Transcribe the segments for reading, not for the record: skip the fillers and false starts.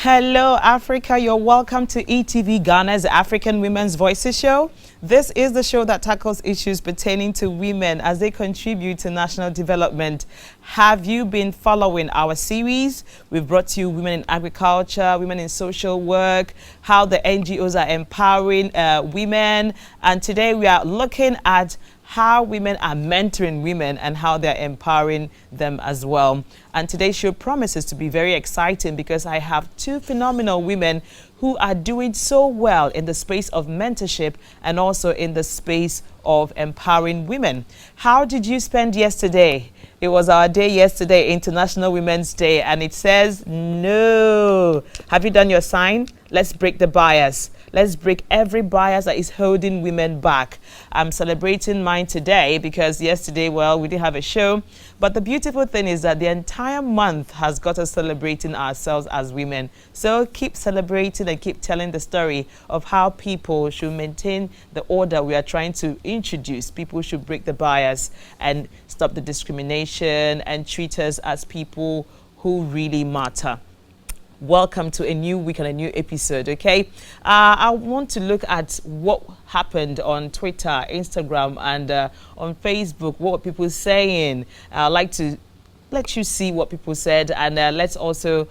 Hello, Africa. You're welcome to ETV Ghana's African Women's Voices Show. This is the show that tackles issues pertaining to women as they contribute to national development. Have you been following our series? We've brought to you women in agriculture, women in social work, how the NGOs are empowering women. And today we are looking at how women are mentoring women and how they're empowering them as well. And today's show promises to be very exciting because I have two phenomenal women who are doing so well in the space of mentorship and also in the space of empowering women. How did you spend yesterday? It was our day yesterday, International Women's Day, and it says no. Have you done your sign? Let's break the bias. Let's break every bias that is holding women back. I'm celebrating mine today because yesterday, well, we didn't have a show. But the beautiful thing is that the entire month has got us celebrating ourselves as women. So keep celebrating and keep telling the story of how people should maintain the order we are trying to introduce. People should break the bias and stop the discrimination and treat us as people who really matter. Welcome to a new week and a new episode, okay? I want to look at what happened on Twitter, Instagram, and on Facebook, what people are saying. I'd like to let you see what people said, and let's also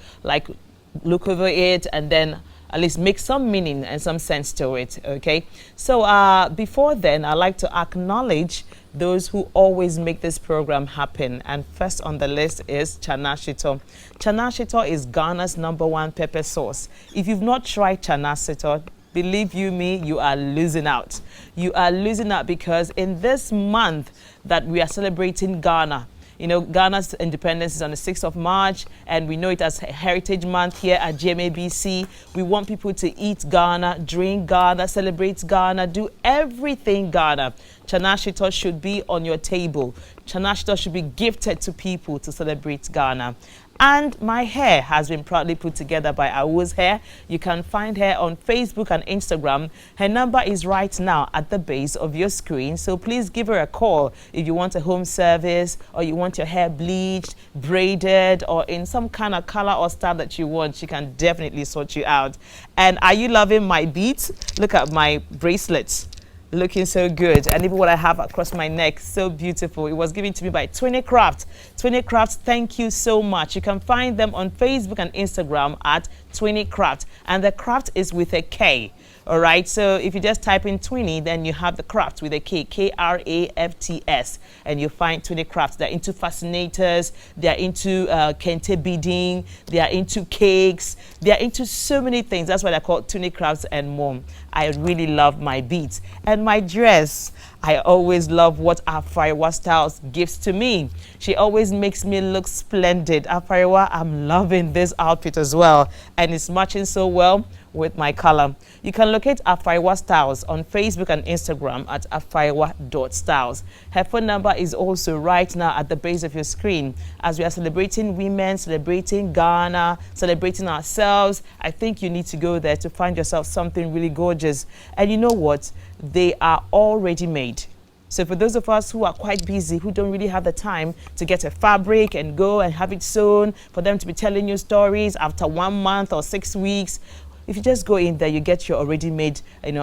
look over it and then at least make some meaning and some sense to it, okay? So before then, I'd like to acknowledge those who always make this program happen. And first on the list is Chana Shito. Chana Shito is Ghana's #1 pepper sauce. If you've not tried Chana Shito, believe you me, you are losing out. You are losing out because in this month that we are celebrating Ghana, you know, Ghana's independence is on the 6th of March, and we know it as Heritage Month here at GMABC. We want people to eat Ghana, drink Ghana, celebrate Ghana, do everything Ghana. Chana Shito should be on your table. Chana Shito should be gifted to people to celebrate Ghana. And my hair has been proudly put together by Awu's Hair. You can find her on Facebook and Instagram. Her number is right now at the base of your screen. So please give her a call if you want a home service or you want your hair bleached, braided, or in some kind of color or style that you want. She can definitely sort you out. And are you loving my beads? Look at my bracelets. Looking so good, and even what I have across my neck, so beautiful. It was given to me by Twinny Craft. Twinny Craft, thank you so much. You can find them on Facebook and Instagram at Twinny Craft, and the craft is with a K. All right, so if you just type in Twinny, then you have the craft with a K, Krafts, and you find Twinny Crafts. They're into fascinators, they're into kente beading, they are into cakes, they are into so many things. That's why they're called Twinny Crafts and more. I really love my beads and my dress. I always love what Afariwa Styles gives to me. She always makes me look splendid. Afariwa, I'm loving this outfit as well, and it's matching so well with my color. You can locate Afariwa Styles on Facebook and Instagram at afariwa.styles. Her phone number is also right now at the base of your screen. As we are celebrating women, celebrating Ghana, celebrating ourselves, I think you need to go there to find yourself something really gorgeous. And you know what? They are already made. So for those of us who are quite busy, who don't really have the time to get a fabric and go and have it sewn, for them to be telling you stories after 1 month or 6 weeks, if you just go in there, you get your already made,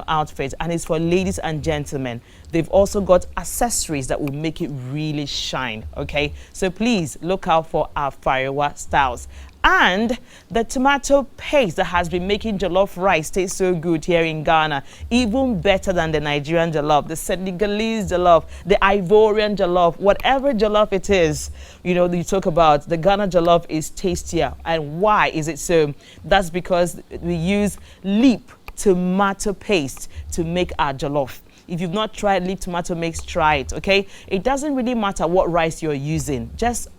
outfit, and it's for ladies and gentlemen. They've also got accessories that will make it really shine, okay? So please look out for our Afariwa Styles. And the tomato paste that has been making jollof rice taste so good here in Ghana, even better than the Nigerian jollof, the Senegalese jollof, the Ivorian jollof, whatever jollof it is, you talk about, the Ghana jollof is tastier. And why is it so? That's because we use leaf tomato paste to make our jollof. If you've not tried leaf tomato mix, try it, okay? It doesn't really matter what rice you're using. Just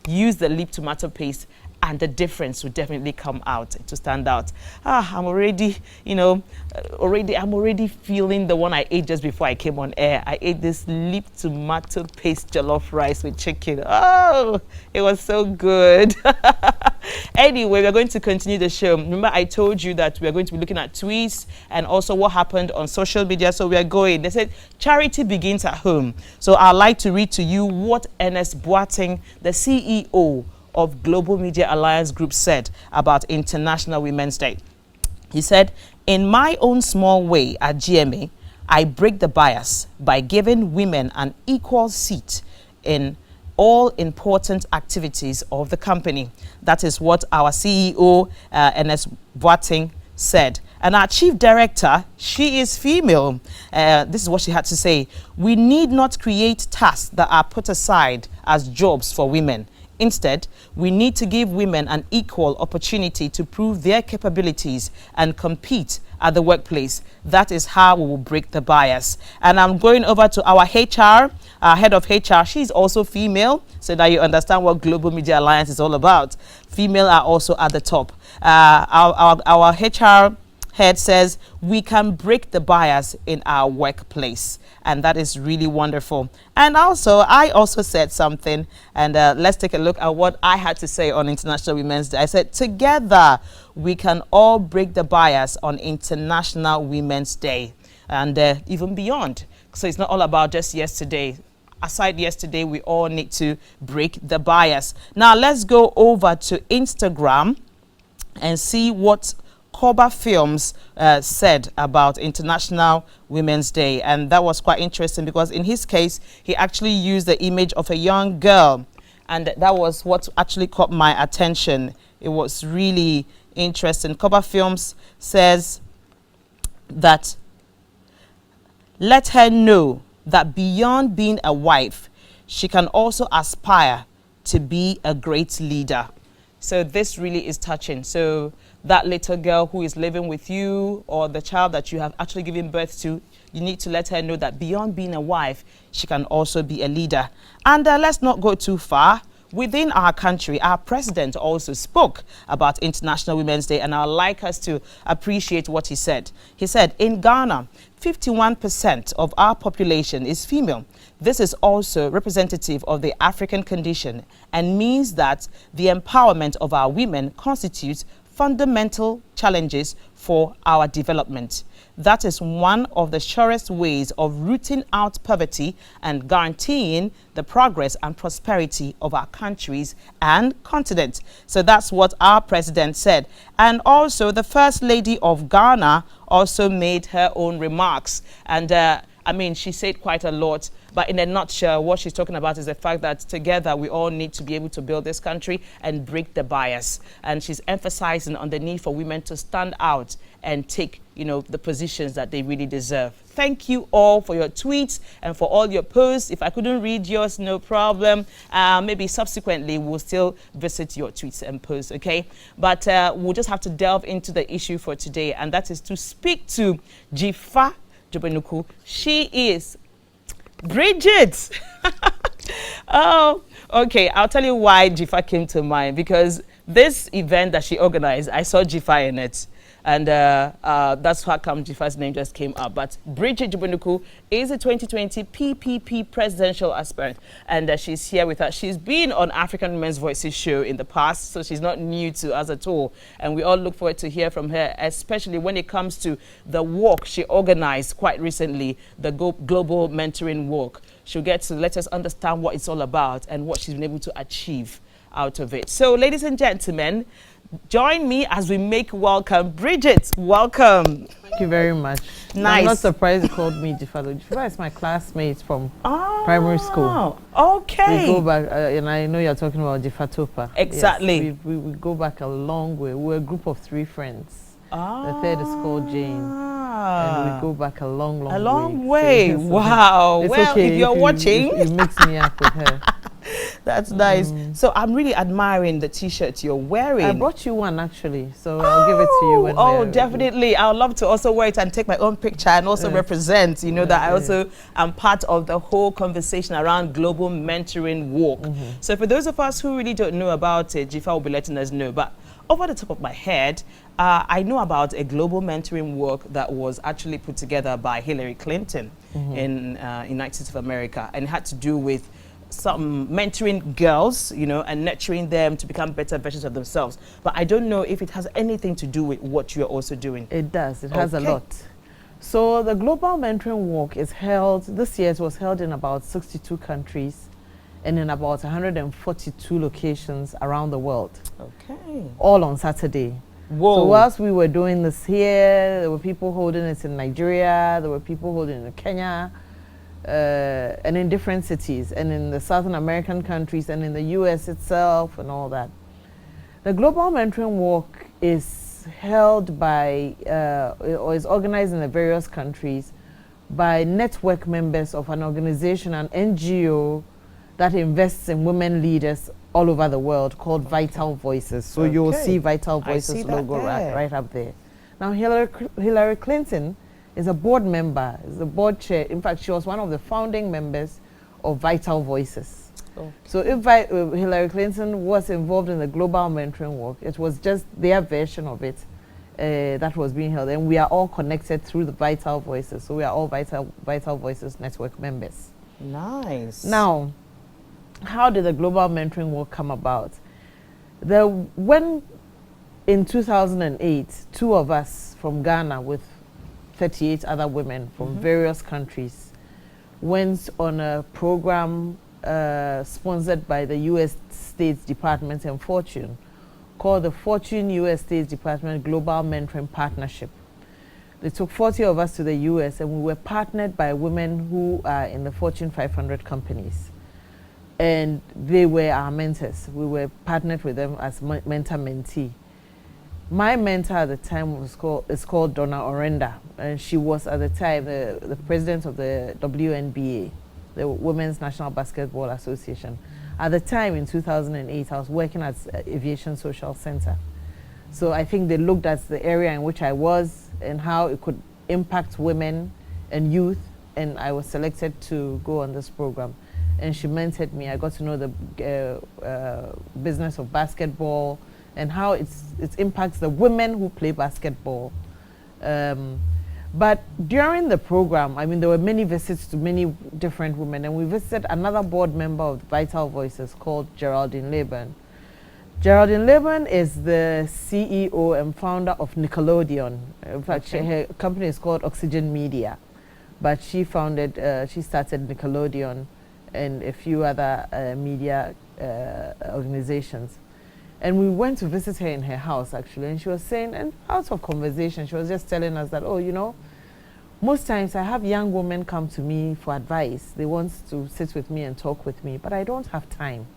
use the leaf tomato paste and the difference will definitely come out to stand out. I'm already, I'm already feeling the one I ate just before I came on air. I ate this leaf tomato paste jollof rice with chicken. Oh, it was so good. Anyway, we're going to continue the show. Remember, I told you that we're going to be looking at tweets and also what happened on social media. So we are going. They said charity begins at home. So I'd like to read to you what Ernest Boateng, the CEO of Global Media Alliance Group, said about International Women's Day. He said, "In my own small way at GMA, I break the bias by giving women an equal seat in all important activities of the company." That is what our CEO, Ernest Boateng, said. And our chief director, she is female. This is what she had to say. "We need not create tasks that are put aside as jobs for women. Instead, we need to give women an equal opportunity to prove their capabilities and compete at the workplace. That is how we will break the bias." And I'm going over to our HR, our head of HR. She's also female, so that you understand what Global Media Alliance is all about. Female are also at the top. Our HR head says, "We can break the bias in our workplace." And that is really wonderful. And also, I also said something, and let's take a look at what I had to say on International Women's Day. I said, "Together, we can all break the bias on International Women's Day," and even beyond. So it's not all about just yesterday. Aside yesterday, we all need to break the bias. Now, let's go over to Instagram and see what Koba Films said about International Women's Day. And that was quite interesting because in his case, he actually used the image of a young girl. And that was what actually caught my attention. It was really interesting. Koba Films says that, "Let her know that beyond being a wife, she can also aspire to be a great leader." So this really is touching. So that little girl who is living with you, or the child that you have actually given birth to, you need to let her know that beyond being a wife, she can also be a leader. And let's not go too far. Within our country, our president also spoke about International Women's Day, and I'd like us to appreciate what he said. He said, "In Ghana, 51% of our population is female. This is also representative of the African condition and means that the empowerment of our women constitutes fundamental challenges for our development. That is one of the surest ways of rooting out poverty and guaranteeing the progress and prosperity of our countries and continent." So that's what our president said. And also the First Lady of Ghana also made her own remarks. And I mean, she said quite a lot, but in a nutshell, what she's talking about is the fact that together we all need to be able to build this country and break the bias. And she's emphasizing on the need for women to stand out and take, you know, the positions that they really deserve. Thank you all for your tweets and for all your posts. If I couldn't read yours, no problem. Maybe subsequently we'll still visit your tweets and posts, okay? But we'll just have to delve into the issue for today, and that is to speak to Jifa Jobenuku. She is Bridget. Oh, okay. I'll tell you why Jifa came to mind, because this event that she organized, I saw Jifa in it. And that's how come Jifa's name just came up. But Bridget Jobenuku is a 2020 PPP presidential aspirant, and she's here with us. She's been on African Women's Voices show in the past, so she's not new to us at all. And we all look forward to hear from her, especially when it comes to the walk she organized quite recently, the Global Mentoring Walk. She'll get to let us understand what it's all about and what she's been able to achieve out of it. So, ladies and gentlemen, join me as we make welcome Bridget. Welcome. Thank you very much. Nice. I'm not surprised you called me Jifa. Jifa is my classmate from primary school. Okay. We go back, and I know you're talking about Jifa Topa. Exactly. Yes, we go back a long way. We're a group of 3 friends. The third is called Jane. And we go back a long way. A long way. So wow. It's well, okay if you're watching. You mix me up with her. That's nice. So I'm really admiring the t-shirt you're wearing. I brought you one actually, so I'll give it to you when Oh, definitely. I would love to also wear it and take my own picture and also represent, you know, that I also am part of the whole conversation around Global Mentoring Walk. So for those of us who really don't know about it, Jifa will be letting us know. But over the top of my head, I know about a global mentoring work that was actually put together by Hillary Clinton in United States of America, and it had to do with some mentoring girls, you know, and nurturing them to become better versions of themselves. But I don't know if it has anything to do with what you're also doing. It does. It has a lot. So the Global Mentoring Walk is held, this year it was held in about 62 countries. and in about 142 locations around the world. Okay. All on Saturday. Whoa. So whilst we were doing this here, there were people holding it in Nigeria, there were people holding it in Kenya, and in different cities, and in the Southern American countries, and in the US itself, and all that. The Global Mentoring Walk is held by, or is organized in the various countries by network members of an organization, an NGO that invests in women leaders all over the world called Vital Voices. So you'll see Vital Voices logo right up there. Now Hillary Clinton is a board member, is a board chair. In fact, she was one of the founding members of Vital Voices. Okay. So if Hillary Clinton was involved in the Global Mentoring Walk, it was just their version of it that was being held. And we are all connected through the Vital Voices. So we are all Vital Voices network members. Nice. Now, how did the Global Mentoring Walk come about? When in 2008, two of us from Ghana with 38 other women from various countries went on a program sponsored by the U.S. State Department and Fortune called the Fortune U.S. State Department Global Mentoring Partnership. They took 40 of us to the U.S. and we were partnered by women who are in the Fortune 500 companies. And they were our mentors. We were partnered with them as mentor-mentee. My mentor at the time is called Donna Orenda, and she was at the time the president of the WNBA, the Women's National Basketball Association. At the time in 2008, I was working at Aviation Social Center. So I think they looked at the area in which I was and how it could impact women and youth, and I was selected to go on this program. And she mentored me. I got to know the business of basketball and how it impacts the women who play basketball. But during the program, I mean, there were many visits to many different women, and we visited another board member of Vital Voices called Geraldine Laban. Geraldine Laban is the CEO and founder of Nickelodeon. In fact, her company is called Oxygen Media, but she started Nickelodeon and a few other media organizations. And we went to visit her in her house, actually, and she was saying, and out of conversation, she was just telling us that, oh, you know, most times I have young women come to me for advice. They want to sit with me and talk with me, but I don't have time.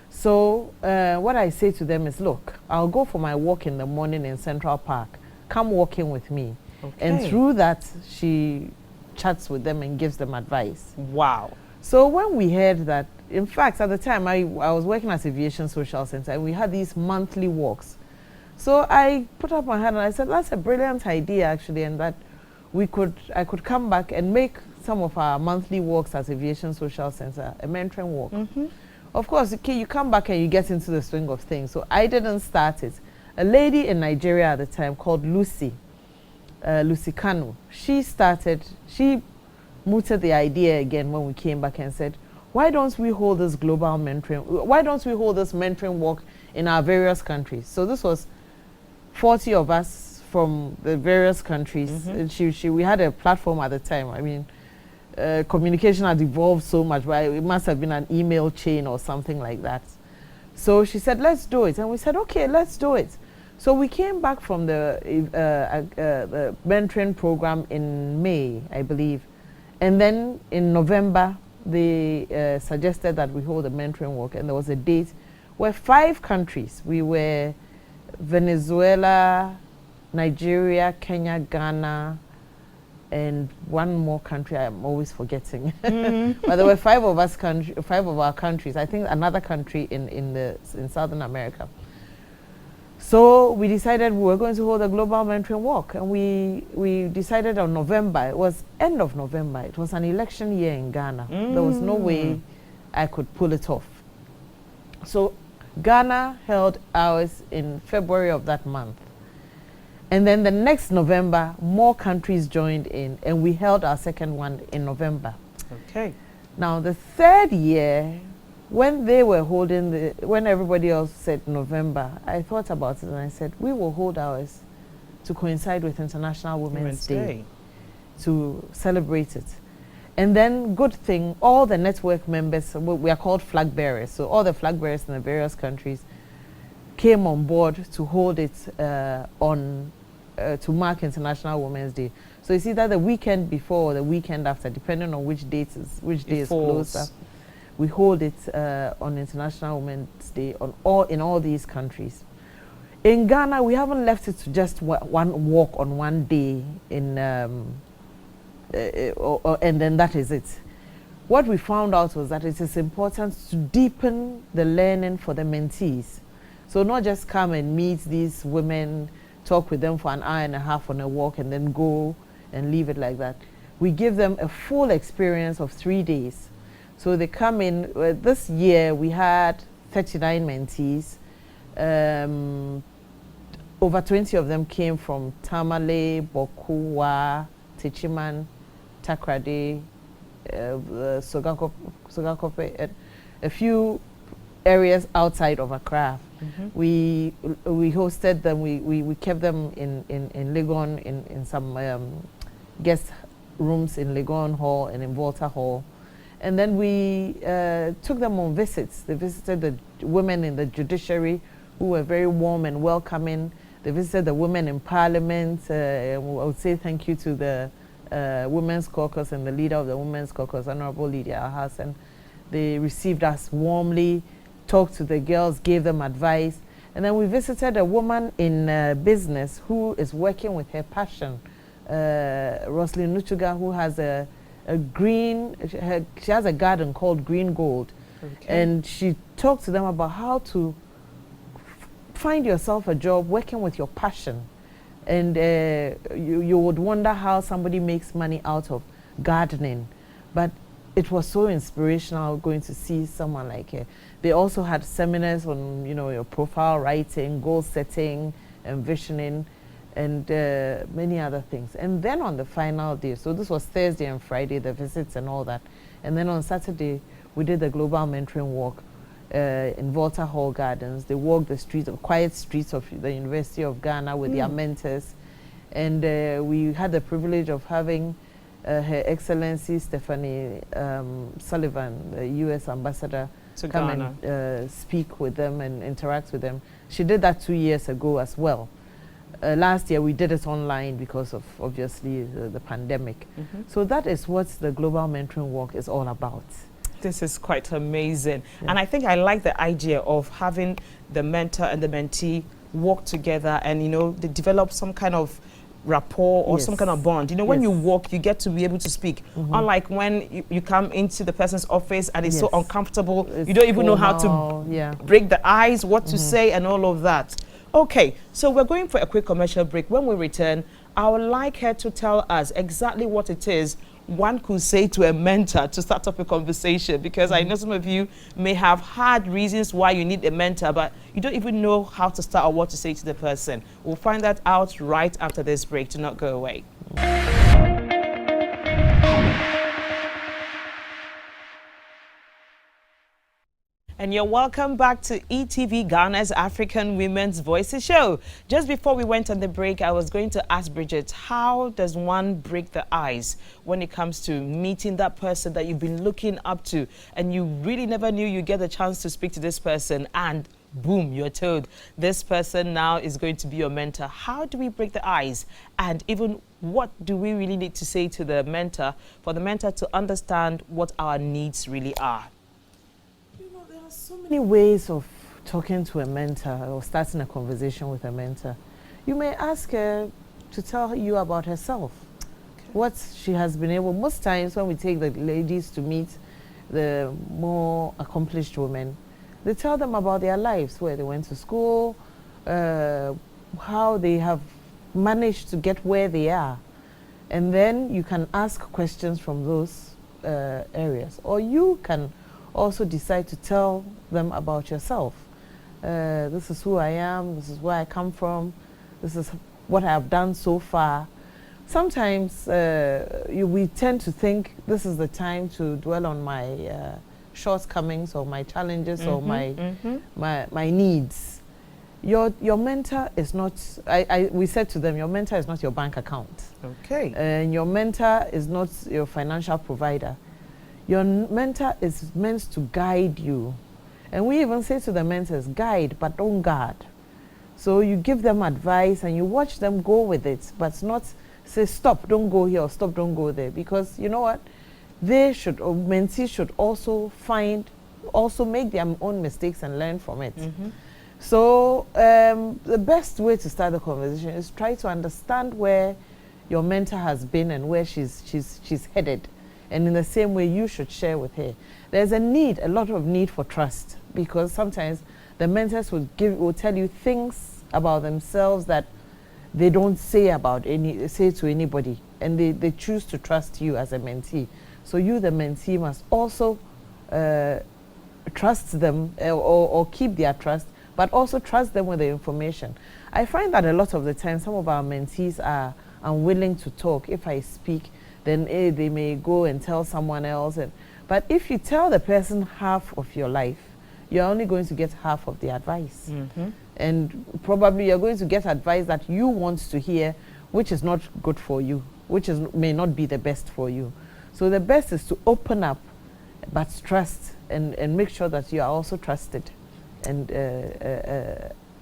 So what I say to them is, look, I'll go for my walk in the morning in Central Park. Come walking with me. Okay. And through that, she chats with them and gives them advice. Wow. So when we heard that, in fact, at the time, I was working at Aviation Social Center, and we had these monthly walks. So I put up my hand and I said, that's a brilliant idea, actually, and that I could come back and make some of our monthly walks at Aviation Social Center a mentoring walk. Of course, you come back and you get into the swing of things. So I didn't start it. A lady in Nigeria at the time called Lucy Kanu, she mooted the idea again when we came back and said, why don't we hold this global mentoring, why don't we hold this mentoring walk in our various countries? So this was 40 of us from the various countries. And we had a platform at the time. I mean, communication had evolved so much, but it must have been an email chain or something like that. So she said, let's do it. And we said, okay, let's do it. So we came back from the mentoring program in May, I believe. And then in November, they suggested that we hold a mentoring walk, and there was a date where 5 countries, we were Venezuela, Nigeria, Kenya, Ghana, and one more country I'm always forgetting. But there were 5 of our countries, I think another country in Southern America. So we decided we were going to hold a global mentoring walk, and we decided on November. It was end of November. It was an election year in Ghana. There was no way I could pull it off. So Ghana held ours in February of that month. And then the next November, more countries joined in, and we held our second one in November. Okay. Now the third year, when they were holding when everybody else said November, I thought about it and I said, we will hold ours to coincide with International Women's Day to celebrate it. And then, good thing, all the network members, we are called flag bearers, so all the flag bearers in the various countries came on board to hold it to mark International Women's Day. So it's either the weekend before or the weekend after, depending on which day is closer. We hold it on International Women's Day in all these countries. In Ghana, we haven't left it to just one walk on one day and then that is it. What we found out was that it is important to deepen the learning for the mentees. So not just come and meet these women, talk with them for an hour and a half on a walk and then go and leave it like that. We give them a full experience of 3 days. So they come in, this year we had 39 mentees. Over 20 of them came from Tamale, Bokuwa, Techiman, Takrade, Sogakope, and a few areas outside of Accra. We hosted them, we kept them in Legon, in some guest rooms in Legon Hall and in Volta Hall. And then we took them on visits. They visited the women in the judiciary, who were very warm and welcoming. They visited the women in parliament. I would say thank you to the Women's Caucus and the leader of the Women's Caucus, Honorable Lydia Al-Hassan. They received us warmly, talked to the girls, gave them advice. And then we visited a woman in business who is working with her passion, Roslyn Nuchuga, who has she has a garden called Green Gold. Okay. And she talked to them about how to find yourself a job working with your passion. And you would wonder how somebody makes money out of gardening. But it was so inspirational going to see someone like her. They also had seminars on, your profile writing, goal setting, envisioning, and many other things. And then on the final day, so this was Thursday and Friday, the visits and all that. And then on Saturday, we did the Global Mentoring Walk in Volta Hall Gardens. They walked the streets, quiet streets of the University of Ghana with their mentors. And we had the privilege of having Her Excellency Stephanie Sullivan, the U.S. ambassador, to come Ghana and speak with them and interact with them. She did that 2 years ago as well. Last year we did it online because of obviously the pandemic. So that is what the Global Mentoring Walk is all about. This is quite amazing. And I think I like the idea of having the mentor and the mentee work together and, they develop some kind of rapport or some kind of bond. When you walk, you get to be able to speak. Unlike when you come into the person's office and it's so uncomfortable, you don't even know how to break the ice, what to say and all of that. Okay, so we're going for a quick commercial break. When we return, I would like her to tell us exactly what it is one could say to a mentor to start up a conversation, because I know some of you may have had reasons why you need a mentor, but you don't even know how to start or what to say to the person. We'll find that out right after this break. Do not go away. And you're welcome back to ETV Ghana's African Women's Voices show. Just before we went on the break, I was going to ask Bridget, how does one break the ice when it comes to meeting that person that you've been looking up to and you really never knew you get a chance to speak to this person and boom, you're told this person now is going to be your mentor. How do we break the ice? And even what do we really need to say to the mentor for the mentor to understand what our needs really are? So many ways of talking to a mentor or starting a conversation with a mentor. You may ask her to tell you about herself, what she has been able. Most times when we take the ladies to meet the more accomplished women, they tell them about their lives, where they went to school, how they have managed to get where they are. And then you can ask questions from those areas. Or you can also decide to tell them about yourself. This is who I am, this is where I come from, this is what I have done so far. Sometimes we tend to think this is the time to dwell on my shortcomings or my challenges or my needs. Your mentor is not, we said to them, your mentor is not your bank account. Okay. And your mentor is not your financial provider. Your mentor is meant to guide you. And we even say to the mentors, guide, but don't guard. So you give them advice and you watch them go with it, but not say, stop, don't go here, or stop, don't go there. Because you know what? They should, or mentees should also make their own mistakes and learn from it. So the best way to start the conversation is try to understand where your mentor has been and where she's headed. And in the same way, you should share with her. There's a lot of need for trust, because sometimes the mentors will tell you things about themselves that they don't say to anybody, and they choose to trust you as a mentee. So you, the mentee, must also trust them or keep their trust, but also trust them with the information. I find that a lot of the time, some of our mentees are unwilling to talk. If I speak, then they may go and tell someone else. But if you tell the person half of your life, you're only going to get half of the advice. And probably you're going to get advice that you want to hear, which is not good for you, which may not be the best for you. So the best is to open up, but trust, and make sure that you are also trusted. And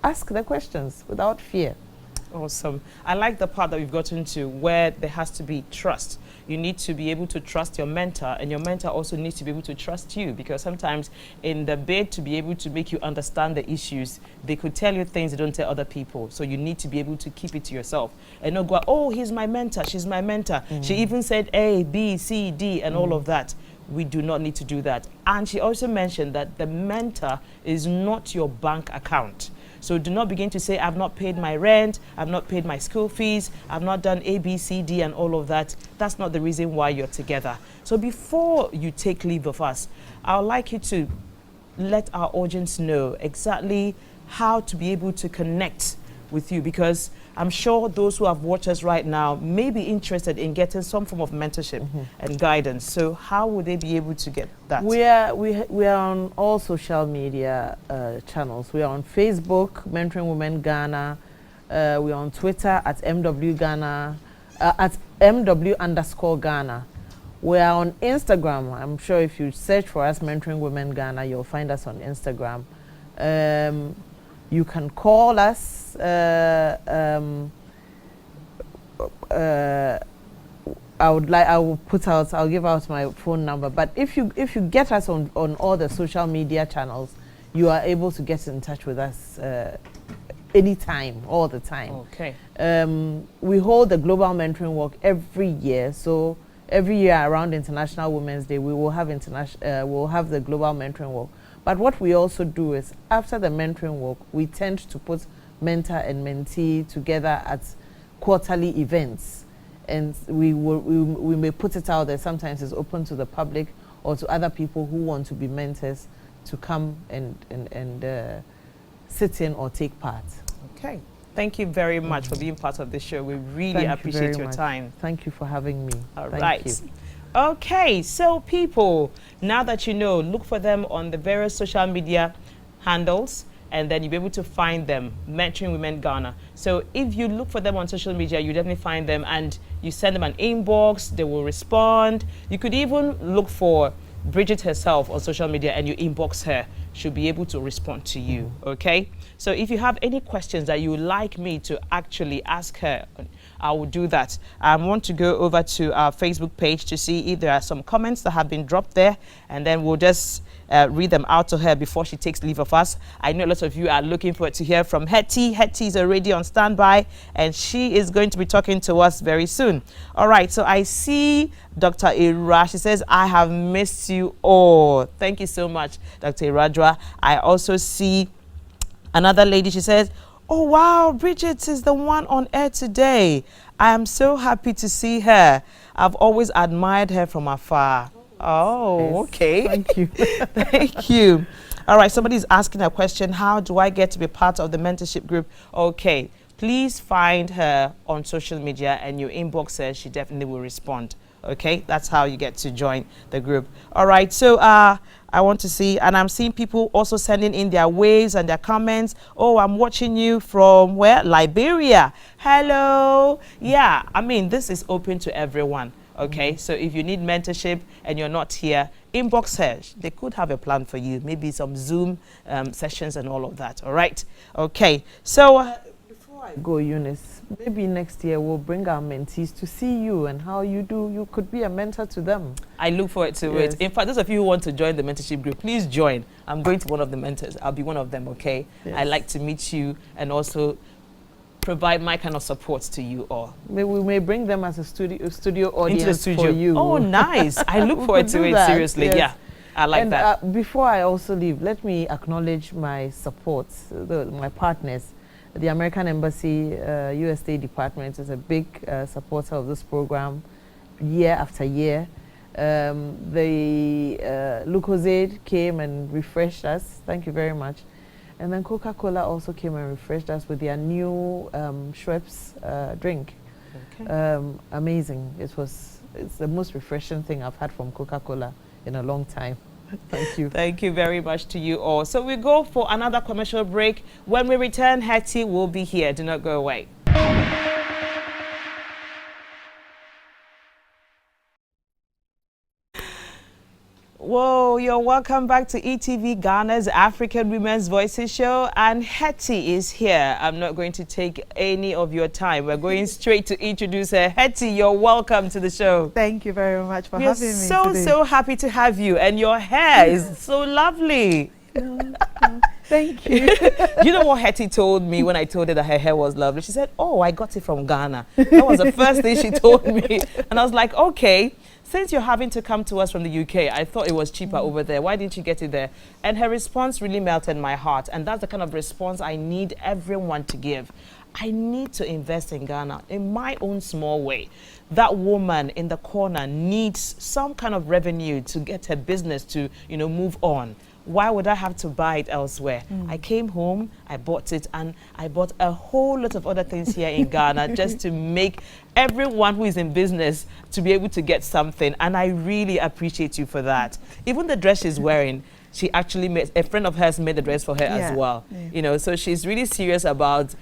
ask the questions without fear. Awesome. I like the part that we've gotten to where there has to be trust. You need to be able to trust your mentor, and your mentor also needs to be able to trust you, because sometimes in the bid to be able to make you understand the issues, they could tell you things they don't tell other people. So you need to be able to keep it to yourself and not go, oh, he's my mentor, she's my mentor. She even said A, B, C, D, and all of that. We do not need to do that. And she also mentioned that the mentor is not your bank account. So do not begin to say, I've not paid my rent, I've not paid my school fees, I've not done A, B, C, D, and all of that. That's not the reason why you're together. So before you take leave of us, I would like you to let our audience know exactly how to be able to connect with you, because I'm sure those who have watched us right now may be interested in getting some form of mentorship and guidance. So how would they be able to get that? We are on all social media channels. We are on Facebook, Mentoring Women Ghana. We are on Twitter at MW Ghana, at MW_Ghana. We are on Instagram. I'm sure if you search for us, Mentoring Women Ghana, you'll find us on Instagram. You can call us. I'll give out my phone number. But if you get us on all the social media channels, you are able to get in touch with us anytime, all the time. Okay. We hold the Global Mentoring Walk every year. So every year around International Women's Day, we will have we'll have the Global Mentoring Walk. But what we also do is, after the mentoring walk, we tend to put mentor and mentee together at quarterly events. And we may put it out there. Sometimes it's open to the public or to other people who want to be mentors to come and sit in or take part. Okay. Thank you very much for being part of the show. We really appreciate your time. Thank you for having me. All right. Okay, so people, now that you know, look for them on the various social media handles, and then you'll be able to find them, Mentoring Women Ghana. So if you look for them on social media, you definitely find them, and you send them an inbox, they will respond. You could even look for Bridget herself on social media and you inbox her. She'll be able to respond to you, okay? So if you have any questions that you would like me to actually ask her, I will do that. I want to go over to our Facebook page to see if there are some comments that have been dropped there, and then we'll just read them out to her before she takes leave of us. I know a lot of you are looking forward to hear from Hetty. Hetty is already on standby, and she is going to be talking to us very soon. All right, so I see Dr. Ira. She says, I have missed you all. Thank you so much, Dr. Iradra. I also see another lady. She says, oh, wow, Bridget is the one on air today. I am so happy to see her. I've always admired her from afar. Oh, yes. Okay. Thank you. Thank you. All right, somebody's asking a question. How do I get to be part of the mentorship group? Okay, please find her on social media and you inbox her. She definitely will respond. Okay, that's how you get to join the group. All right, so I want to see, and I'm seeing people also sending in their waves and their comments. Oh, I'm watching you from where? Liberia. Hello. Yeah, I mean, this is open to everyone. Okay, so if you need mentorship and you're not here, inbox her. They could have a plan for you, maybe some Zoom sessions and all of that. All right. Okay, so before I go, Eunice, maybe next year we'll bring our mentees to see you and how you do. You could be a mentor to them. I look forward to it. In fact, those of you who want to join the mentorship group, please join. I'm going to one of the mentors. I'll be one of them, okay? Yes. I like to meet you and also provide my kind of support to you all. We may bring them as a studio audience into the studio for you. Oh, nice. I look forward to it, seriously. Yes. Yeah, I like and, that. Before I also leave, let me acknowledge my support, my partners. The American Embassy, US State Department is a big supporter of this program year after year. The Lucozade came and refreshed us. Thank you very much. And then Coca-Cola also came and refreshed us with their new Schweppes drink. Okay. Amazing. It's the most refreshing thing I've had from Coca-Cola in a long time. Thank you. Thank you very much to you all. So we go for another commercial break. When we return, Hetty will be here. Do not go away. Whoa, you're welcome back to ETV Ghana's African Women's Voices show, and Hetty is here. I'm not going to take any of your time. We're going straight to introduce her. Hetty, you're welcome to the show. Thank you very much for having me today. So happy to have you, and your hair is so lovely. Thank you. You know what Hetty told me when I told her that her hair was lovely? She said, oh, I got it from Ghana. That was the first thing she told me. And I was like, okay, since you're having to come to us from the UK, I thought it was cheaper over there. Why didn't you get it there? And her response really melted my heart. And that's the kind of response I need everyone to give. I need to invest in Ghana in my own small way. That woman in the corner needs some kind of revenue to get her business to, move on. Why would I have to buy it elsewhere? I came home, I bought it, and I bought a whole lot of other things here in Ghana just to make everyone who is in business to be able to get something. And I really appreciate you for that. Even the dress she's wearing, she actually made, a friend of hers made the dress for her as well. Yeah. So she's really serious about,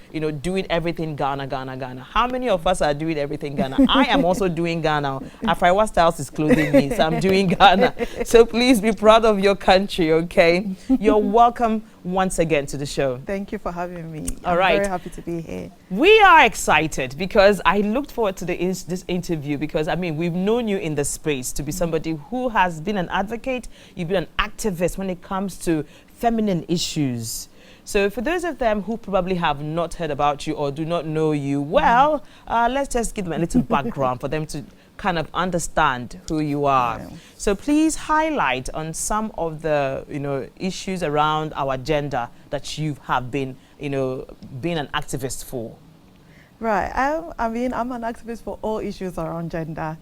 doing everything Ghana, Ghana, Ghana. How many of us are doing everything Ghana? I am also doing Ghana. Afriwa Styles is clothing me, so I'm doing Ghana. So please be proud of your country, okay? You're welcome once again to the show. Thank you for having me. All right. I'm very happy to be here. We are excited because I looked forward to this interview because, we've known you in the space to be somebody who has been an advocate. You've been an activist when it comes to feminine issues. So for those of them who probably have not heard about you or do not know you, well, let's just give them a little background for them to kind of understand who you are. Yeah. So please highlight on some of the, issues around our gender that you have been, being an activist for. Right. I'm an activist for all issues around gender,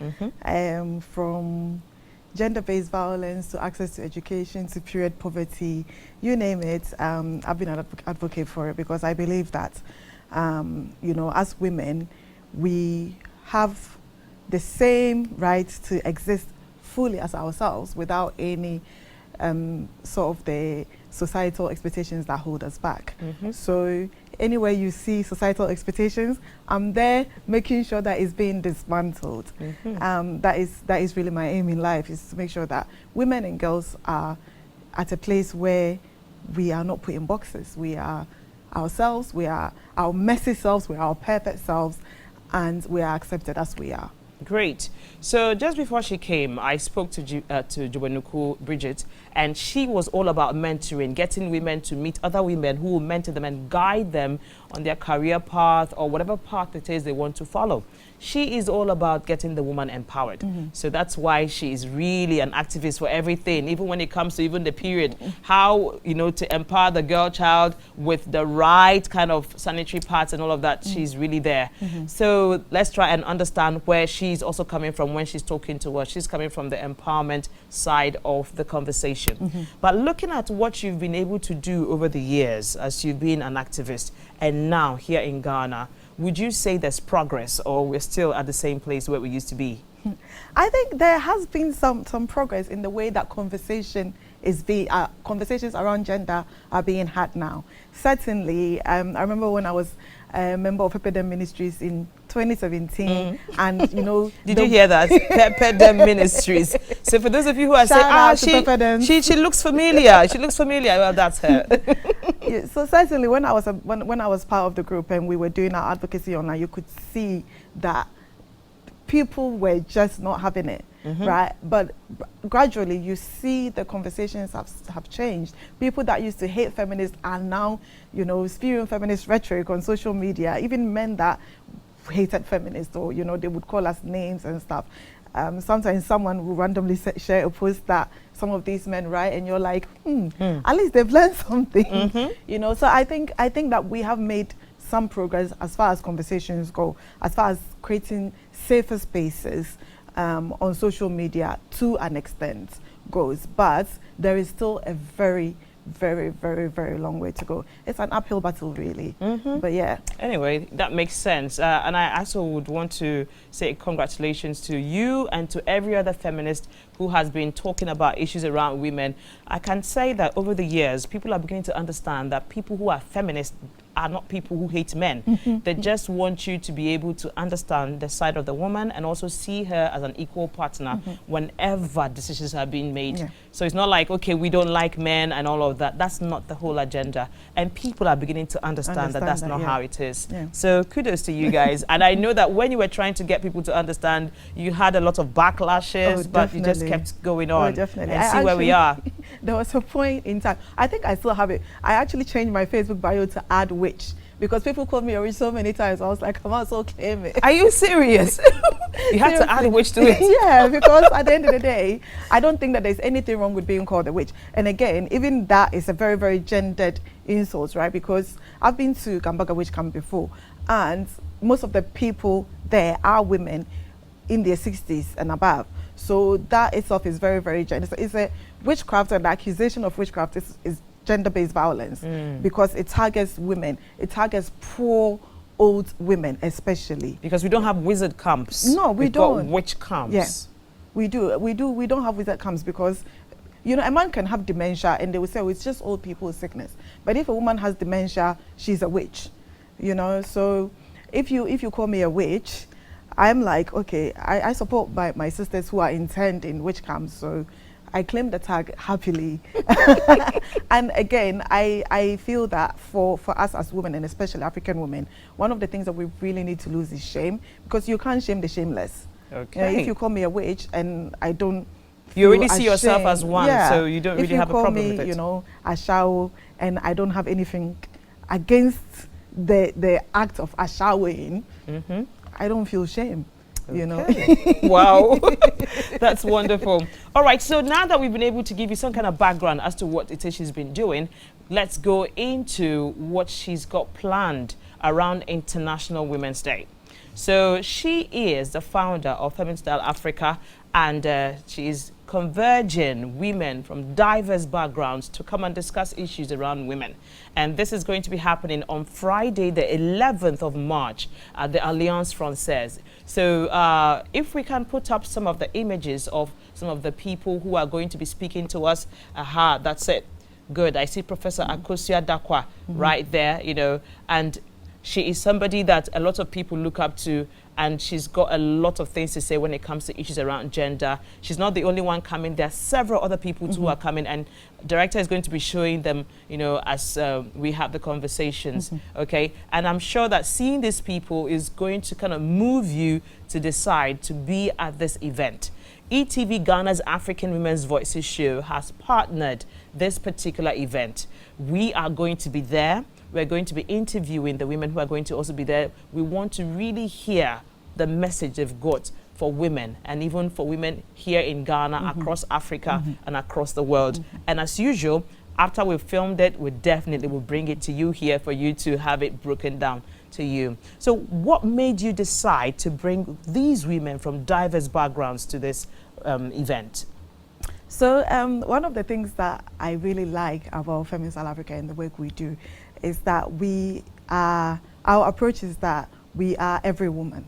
from gender-based violence to access to education to period poverty, you name it. I've been an advocate for it because I believe that, as women, we have the same right to exist fully as ourselves without any sort of the societal expectations that hold us back. So anywhere you see societal expectations, I'm there making sure that it's being dismantled. That is really my aim in life, is to make sure that women and girls are at a place where we are not put in boxes. We are ourselves, we are our messy selves, we are our perfect selves, and we are accepted as we are. Great. So just before she came, I spoke to Jobanuku Bridget, and she was all about mentoring, getting women to meet other women who will mentor them and guide them on their career path or whatever path it is they want to follow. She is all about getting the woman empowered. So that's why she is really an activist for everything, even when it comes to even the period, how, to empower the girl child with the right kind of sanitary pads and all of that. She's really there. So let's try and understand where she's also coming from when she's talking to us. She's coming from the empowerment side of the conversation. But looking at what you've been able to do over the years as you've been an activist and now here in Ghana, would you say there's progress or we're still at the same place where we used to be? I think there has been some progress in the way that conversations around gender are being had now. Certainly, I remember when I was a member of Pepperdam Ministries in 2017, and you know, did you hear that? Pepperdam Ministries. So for those of you who are saying, she looks familiar. She looks familiar. Well, that's her. Yeah, so certainly, when I was part of the group and we were doing our advocacy online, you could see that people were just not having it, right? But gradually, you see the conversations have changed. People that used to hate feminists are now, you know, spewing feminist rhetoric on social media. Even men that hated feminists, or you know, they would call us names and stuff. Sometimes someone will randomly share a post that some of these men write, and you're like, at least they've learned something, you know. So I think that we have made some progress as far as conversations go, as far as creating safer spaces on social media to an extent goes. But there is still a very, very, very, very long way to go. It's an uphill battle, really. But yeah. Anyway, that makes sense. And I also would want to say congratulations to you and to every other feminist who has been talking about issues around women. I can say that over the years, people are beginning to understand that people who are feminists are not people who hate men. They just want you to be able to understand the side of the woman and also see her as an equal partner whenever decisions are being made. Yeah. So it's not like, okay, we don't like men and all of that. That's not the whole agenda. And people are beginning to understand that that's not how it is. Yeah. So kudos to you guys. And I know that when you were trying to get people to understand, you had a lot of backlashes, but you just kept going on and see where we are. There was a point in time, I think I still have it. I actually changed my Facebook bio to add witch, because people called me a witch so many times. I was like, I might as well claim it. Are you serious? You had to add witch to it. Yeah, because at the end of the day, I don't think that there's anything wrong with being called a witch. And again, even that is a very, very gendered insult, right? Because I've been to Gambaga Witch Camp before, and most of the people there are women in their 60s and above. So that itself is very, very gendered. So it's a witchcraft, and the accusation of witchcraft is gender-based violence, because it targets women. It targets poor old women, especially. Because we don't have wizard camps. No, we don't. Got witch camps. Yes, we do. We don't have wizard camps because, you know, a man can have dementia and they will say, oh, it's just old people's sickness. But if a woman has dementia, she's a witch, you know. So if you call me a witch, I'm like, okay, I support my sisters who are interned in witch camps, so I claim the tag happily. And again, I feel that for us as women, and especially African women, one of the things that we really need to lose is shame, because you can't shame the shameless. Okay. You know, if you call me a witch and I don't, you already see yourself as one, so you don't really have a problem with it. If you call me, you know, Ashao, and I don't have anything against the act of ashawing, I don't feel shame. You know. Wow. That's wonderful. All right, so now that we've been able to give you some kind of background as to what it is she's been doing, let's go into what she's got planned around International Women's Day. So she is the founder of Feminine Style Africa, and she is converging women from diverse backgrounds to come and discuss issues around women. And this is going to be happening on Friday, the 11th of March at the Alliance Française. So if we can put up some of the images of some of the people who are going to be speaking to us. Aha, that's it. Good. I see Professor Akosua Dakwa right there, you know, and she is somebody that a lot of people look up to, and she's got a lot of things to say when it comes to issues around gender. She's not the only one coming. There are several other people who are coming, and director is going to be showing them, you know, as we have the conversations, okay? And I'm sure that seeing these people is going to kind of move you to decide to be at this event. ETV Ghana's African Women's Voices show has partnered this particular event. We are going to be there. We're going to be interviewing the women who are going to also be there. We want to really hear the message they've got for women, and even for women here in Ghana, across Africa, and across the world. And as usual, after we've filmed it, we definitely will bring it to you here for you to have it broken down to you. So what made you decide to bring these women from diverse backgrounds to this event? So one of the things that I really like about Feminine Style Africa and the work we do is that our approach is that we are every woman.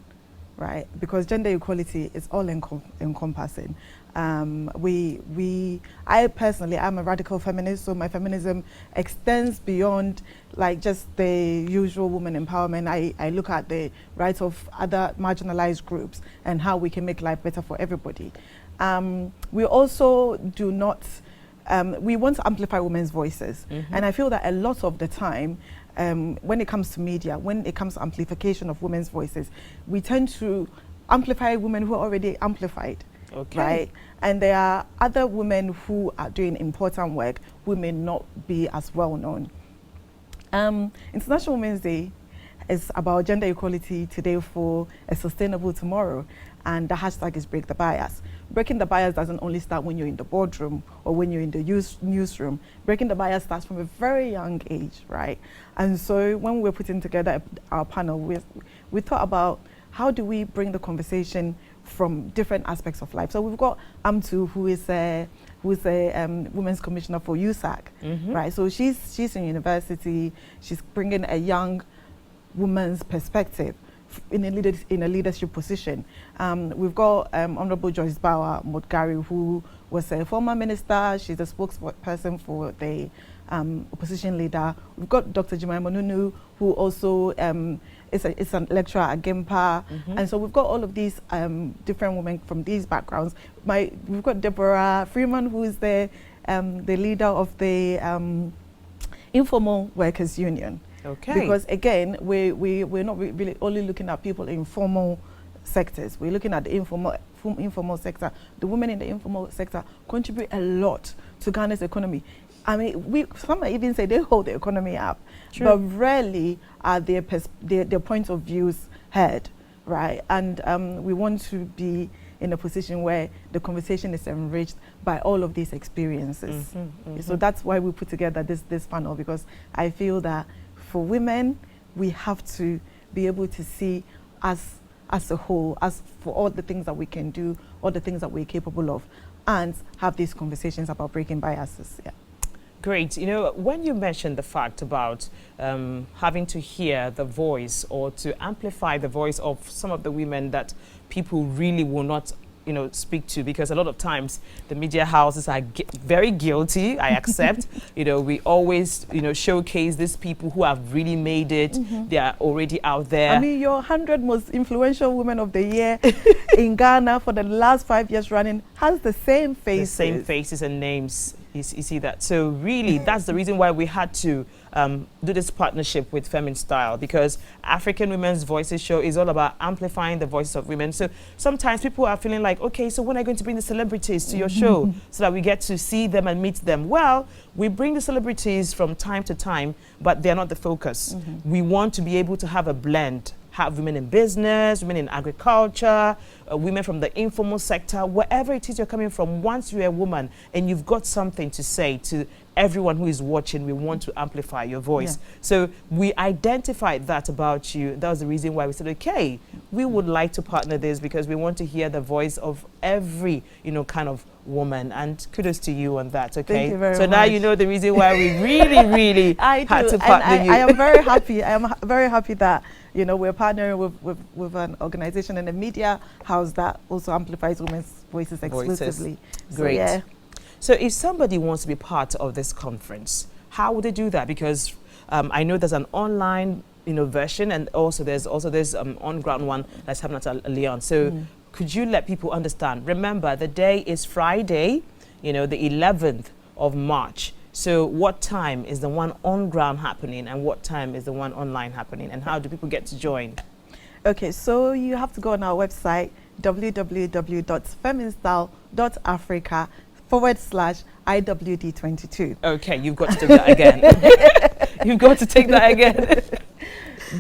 right? Because gender equality is all encompassing. I personally, I'm a radical feminist, so my feminism extends beyond like just the usual woman empowerment. I look at the rights of other marginalized groups and how we can make life better for everybody. We also do not, we want to amplify women's voices. And I feel that a lot of the time, when it comes to media, when it comes to amplification of women's voices, we tend to amplify women who are already amplified. Okay. Right? And there are other women who are doing important work who may not be as well known. International Women's Day is about gender equality today for a sustainable tomorrow. And the hashtag is Break the Bias. Breaking the bias doesn't only start when you're in the boardroom or when you're in the newsroom. Breaking the bias starts from a very young age, right? And so when we're putting together our panel, we thought about how do we bring the conversation from different aspects of life. So we've got Amtu, who is a Women's Commissioner for USAC, right? So she's in university. She's bringing a young woman's perspective in a leadership position. We've got Honorable Joyce Bauer Motgari, who was a former minister. She's a spokesperson for the opposition leader. We've got Dr. Jemima Nunu, who also is a lecturer at GIMPA. And so we've got all of these different women from these backgrounds. We've got Deborah Freeman, who is the leader of the Informal Workers Union. Okay. Because again, we're not really only looking at people in formal sectors. We're looking at the informal sector. The women in the informal sector contribute a lot to Ghana's economy. I mean, some might even say they hold the economy up, but rarely are their points of views heard, right? And we want to be in a position where the conversation is enriched by all of these experiences. So that's why we put together this panel, because I feel that for women, we have to be able to see us as a whole, as for all the things that we can do, all the things that we're capable of, and have these conversations about breaking biases. Yeah. Great. You know, when you mentioned the fact about having to hear the voice or to amplify the voice of some of the women that people really will not, you know, speak to, because a lot of times the media houses are very guilty, I accept. You know, we always, you know, showcase these people who have really made it. They are already out there. I mean, your 100 most influential women of the year in Ghana for the last 5 years running has the same faces. The same faces and names. You see that? So really, that's the reason why we had to do this partnership with Femin Style, because African Women's Voices show is all about amplifying the voices of women. So sometimes people are feeling like, okay, so when are you going to bring the celebrities to your show so that we get to see them and meet them? Well, we bring the celebrities from time to time, but they're not the focus. We want to be able to have a blend. Have women in business, women in agriculture, women from the informal sector, wherever it is you're coming from. Once you're a woman and you've got something to say to everyone who is watching, we want to amplify your voice. So we identified that about you. That was the reason why we said, okay, we would like to partner this, because we want to hear the voice of every, you know, kind of woman. And kudos to you on that, okay? Thank you very so much. Now you know the reason why we really had to partner you. I am very happy. I am very happy that, you know, we're partnering with an organization and a media house that also amplifies women's voices exclusively. Great. So, yeah. So if somebody wants to be part of this conference, how would they do that? Because I know there's an online, you know, version, and also there's this on-ground one that's happening at Lyon. So could you let people understand? Remember, the day is Friday, you know, the 11th of March. So what time is the one on ground happening, and what time is the one online happening, and how do people get to join? Okay, so you have to go on our website, www.feminstyle.africa/IWD22. Okay, you've got to do that again. You've got to take that again.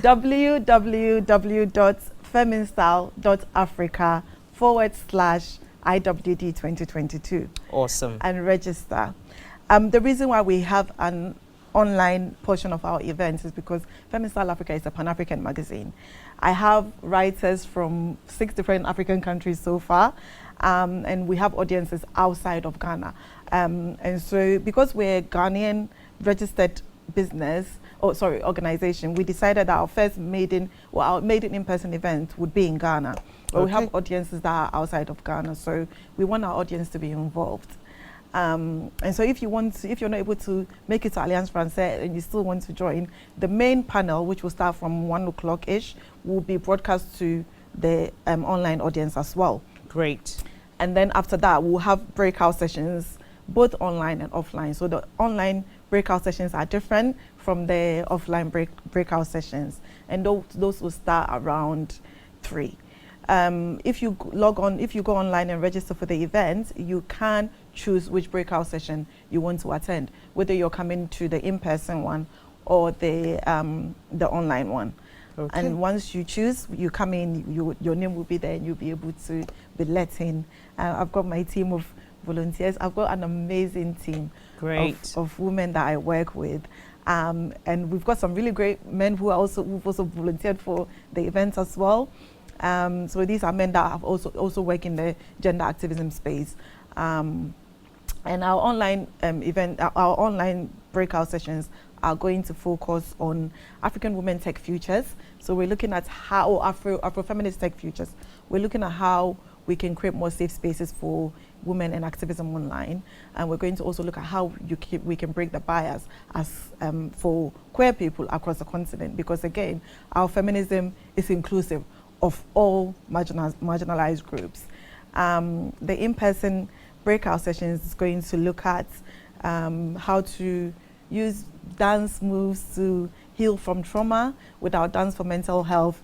www.feminstyle.africa/IWD2022. Awesome. And register. The reason why we have an online portion of our events is because Femin Style Africa is a Pan-African magazine. I have writers from 6 different African countries so far, and we have audiences outside of Ghana. And so because we're Ghanaian registered business, organization, we decided that our first maiden in-person event would be in Ghana. But we have audiences that are outside of Ghana, so we want our audience to be involved. And so if you're not able to make it to Alliance Française and you still want to join, the main panel, which will start from 1 o'clock-ish, will be broadcast to the online audience as well. Great. And then after that, we'll have breakout sessions, both online and offline. So the online breakout sessions are different from the offline breakout sessions. And those will start around 3. If you go online and register for the event, you can choose which breakout session you want to attend, whether you're coming to the in-person one or the online one. Okay. And once you choose, you come in, your name will be there and you'll be able to be let in. I've got my team of volunteers. I've got an amazing team of women that I work with. And we've got some really great men who've also volunteered for the events as well. So these are men that have also work in the gender activism space. And our online our online breakout sessions are going to focus on African women tech futures. So we're looking at how Afro-feminist tech futures. We're looking at how we can create more safe spaces for women and activism online. And we're going to also look at how we can break the barriers for queer people across the continent. Because again, our feminism is inclusive of all marginalized groups. The in-person breakout sessions is going to look at how to use dance moves to heal from trauma with our Dance for Mental Health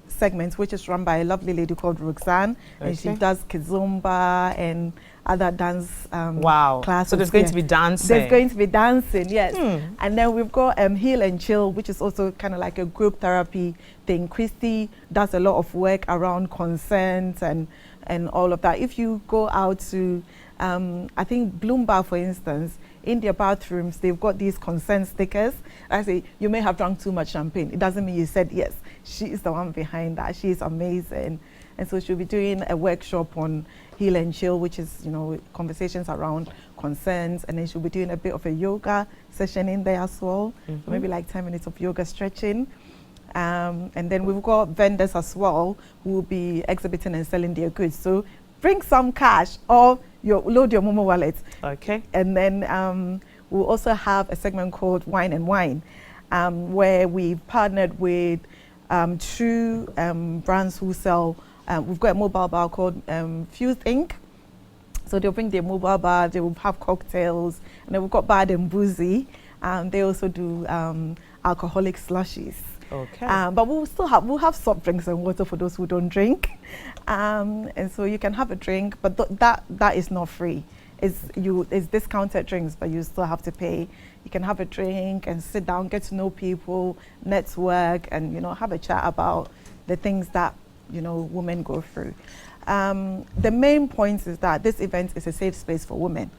segment, which is run by a lovely lady called Roxanne. And she does kizomba and other dance classes. So there's going to be dancing. There's going to be dancing, yes. And then we've got Heal and Chill, which is also kind of like a group therapy thing. Christy does a lot of work around consent and all of that. If you go out to, I think Bloom Bar, for instance, in their bathrooms, they've got these consent stickers. I say, you may have drunk too much champagne. It doesn't mean you said yes. She is the one behind that. She is amazing. And so she'll be doing a workshop on Heal and Chill, which is, conversations around consent. And then she'll be doing a bit of a yoga session in there as well. So maybe like 10 minutes of yoga stretching. And then we've got vendors as well who will be exhibiting and selling their goods. So bring some cash or load your Momo wallet. Okay. And then we'll also have a segment called Wine and Wine, where we've partnered with 2 brands who sell. We've got a mobile bar called Fused Inc. So they'll bring their mobile bar, they will have cocktails, and then we've got Bad and Boozy. They also do alcoholic slushies. Okay. But we'll have soft drinks and water for those who don't drink. And so you can have a drink, but that is not free. It's discounted drinks, but you still have to pay. You can have a drink and sit down, get to know people, network, and have a chat about the things that women go through. The main point is that this event is a safe space for women.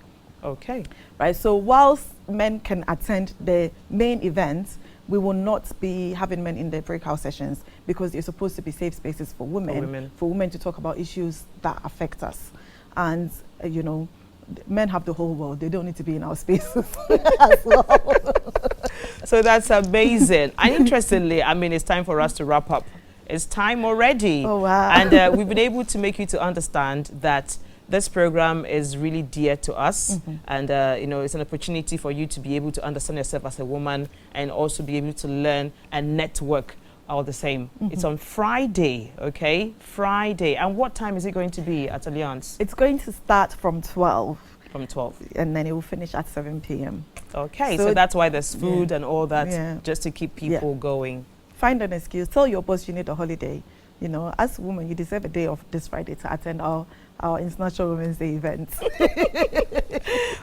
Okay. Right. So whilst men can attend the main event, we will not be having men in the breakout sessions because they're supposed to be safe spaces for women. For women to talk about issues that affect us. And, men have the whole world. They don't need to be in our spaces as well. So that's amazing. And interestingly, it's time for us to wrap up. It's time already. Oh, wow. And we've been able to make you to understand that this program is really dear to us. And, it's an opportunity for you to be able to understand yourself as a woman and also be able to learn and network all the same. It's on Friday, okay? Friday. And what time is it going to be at Alliance? It's going to start from 12. From 12. And then it will finish at 7 p.m. Okay, so that's why there's food and all that, just to keep people going. Find an excuse. Tell your boss you need a holiday. As a woman, you deserve a day off this Friday to attend our International Women's Day event.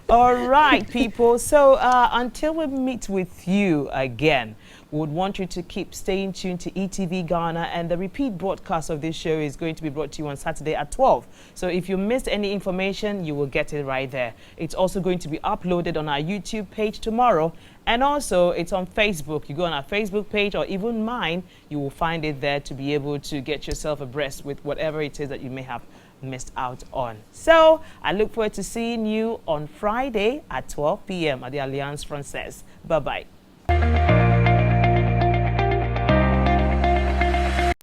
All right, people. So until we meet with you again, we would want you to keep staying tuned to ETV Ghana, and the repeat broadcast of this show is going to be brought to you on Saturday at 12. So if you missed any information, you will get it right there. It's also going to be uploaded on our YouTube page tomorrow, and also it's on Facebook. You go on our Facebook page or even mine, you will find it there to be able to get yourself abreast with whatever it is that you may have missed out on. So I look forward to seeing you on Friday at 12 p.m. at the Alliance Française. Bye-bye.